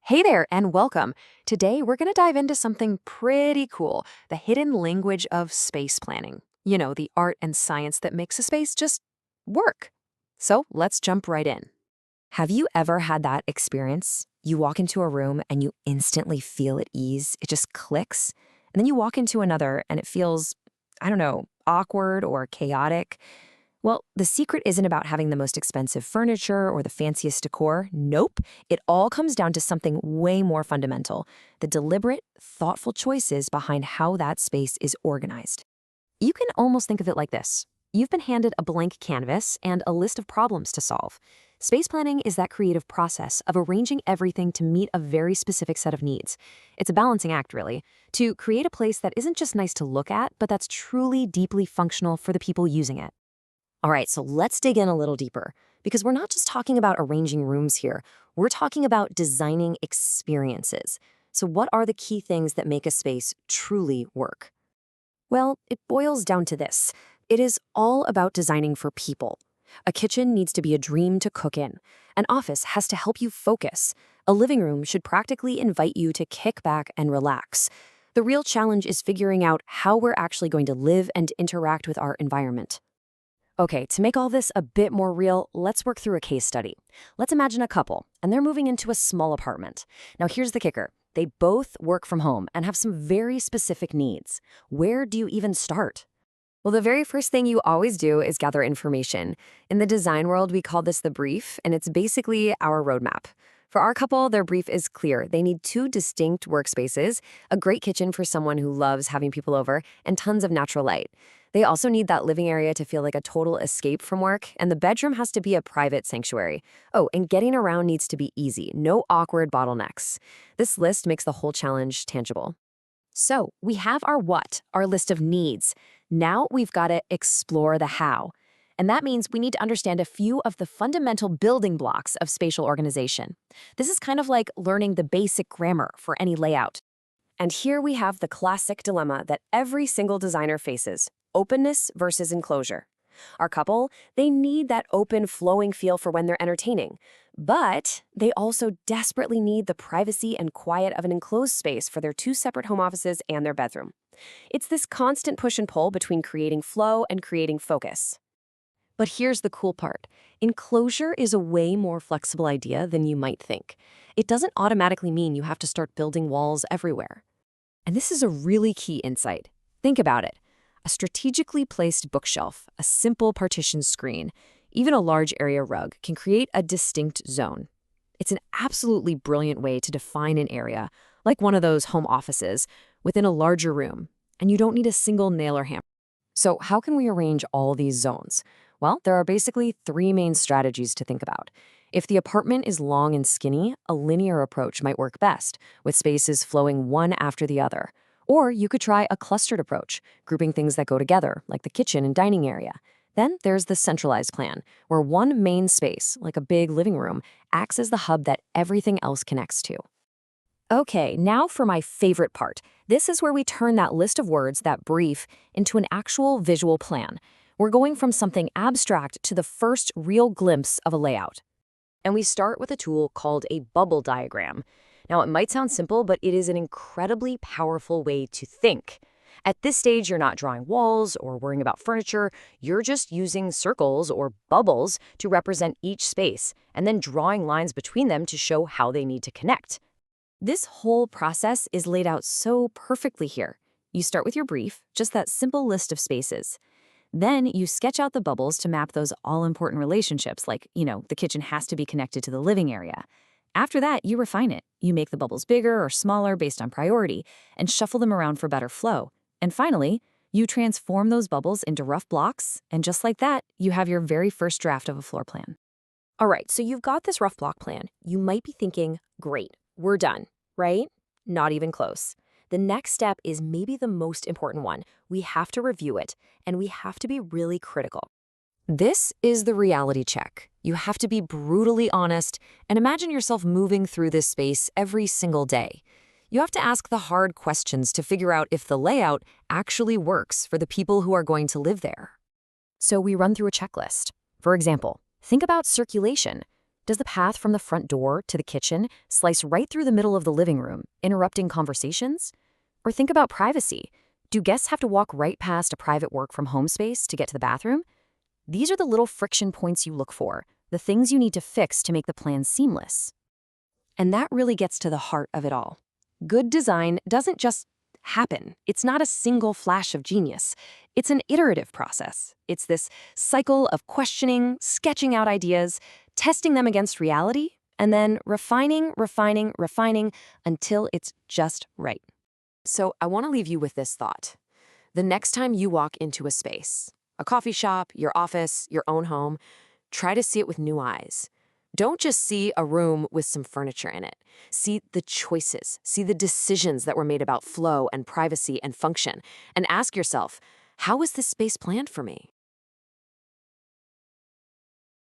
Hey there, and welcome. Today, we're going to dive into something pretty cool, the hidden language of space planning. The art and science that makes a space just work. So let's jump right in. Have you ever had that experience? You walk into a room and you instantly feel at ease. It just clicks. And then you walk into another and it feels, I don't know, awkward or chaotic. Well, the secret isn't about having the most expensive furniture or the fanciest decor. Nope. It all comes down to something way more fundamental: the deliberate, thoughtful choices behind how that space is organized. You can almost think of it like this. You've been handed a blank canvas and a list of problems to solve. Space planning is that creative process of arranging everything to meet a very specific set of needs. It's a balancing act, really, to create a place that isn't just nice to look at, but that's truly deeply functional for the people using it. All right, so let's dig in a little deeper, because we're not just talking about arranging rooms here. We're talking about designing experiences. So what are the key things that make a space truly work? Well, it boils down to this. It is all about designing for people. A kitchen needs to be a dream to cook in. An office has to help you focus. A living room should practically invite you to kick back and relax. The real challenge is figuring out how we're actually going to live and interact with our environment. Okay, to make all this a bit more real, let's work through a case study. Let's imagine a couple, and they're moving into a small apartment. Now, here's the kicker. They both work from home and have some very specific needs. Where do you even start? Well, the very first thing you always do is gather information. In the design world, we call this the brief, and it's basically our roadmap. For our couple, their brief is clear. They need two distinct workspaces, a great kitchen for someone who loves having people over, and tons of natural light. They also need that living area to feel like a total escape from work, and the bedroom has to be a private sanctuary. Oh, and getting around needs to be easy, no awkward bottlenecks. This list makes the whole challenge tangible. So we have our what, our list of needs. Now we've got to explore the how. And that means we need to understand a few of the fundamental building blocks of spatial organization. This is kind of like learning the basic grammar for any layout. And here we have the classic dilemma that every single designer faces: openness versus enclosure. Our couple, they need that open, flowing feel for when they're entertaining. But they also desperately need the privacy and quiet of an enclosed space for their two separate home offices and their bedroom. It's this constant push and pull between creating flow and creating focus. But here's the cool part. Enclosure is a way more flexible idea than you might think. It doesn't automatically mean you have to start building walls everywhere. And this is a really key insight. Think about it. A strategically placed bookshelf, a simple partition screen, even a large area rug can create a distinct zone. It's an absolutely brilliant way to define an area, like one of those home offices, within a larger room, and you don't need a single nail or hammer. So how can we arrange all these zones? Well, there are basically three main strategies to think about. If the apartment is long and skinny, a linear approach might work best, with spaces flowing one after the other. Or you could try a clustered approach, grouping things that go together, like the kitchen and dining area. Then there's the centralized plan, where one main space, like a big living room, acts as the hub that everything else connects to. Okay, now for my favorite part. This is where we turn that list of words, that brief, into an actual visual plan. We're going from something abstract to the first real glimpse of a layout. And we start with a tool called a bubble diagram. Now, it might sound simple, but it is an incredibly powerful way to think. At this stage, you're not drawing walls or worrying about furniture. You're just using circles or bubbles to represent each space, and then drawing lines between them to show how they need to connect. This whole process is laid out so perfectly here. You start with your brief, just that simple list of spaces. Then you sketch out the bubbles to map those all-important relationships, like, the kitchen has to be connected to the living area. After that, you refine it. You make the bubbles bigger or smaller based on priority, and shuffle them around for better flow. And finally, you transform those bubbles into rough blocks, and just like that, you have your very first draft of a floor plan. All right, so you've got this rough block plan. You might be thinking, great, we're done, right? Not even close. The next step is maybe the most important one. We have to review it, and we have to be really critical. This is the reality check. You have to be brutally honest and imagine yourself moving through this space every single day. You have to ask the hard questions to figure out if the layout actually works for the people who are going to live there. So we run through a checklist. For example, think about circulation. Does the path from the front door to the kitchen slice right through the middle of the living room, interrupting conversations? Or think about privacy. Do guests have to walk right past a private work from home space to get to the bathroom? These are the little friction points you look for, the things you need to fix to make the plan seamless. And that really gets to the heart of it all. Good design doesn't just happen. It's not a single flash of genius. It's an iterative process. It's this cycle of questioning, sketching out ideas, testing them against reality, and then refining until it's just right. So I want to leave you with this thought. The next time you walk into a space, a coffee shop, your office, your own home, try to see it with new eyes. Don't just see a room with some furniture in it. See the choices, see the decisions that were made about flow and privacy and function, and ask yourself, how is this space planned for me?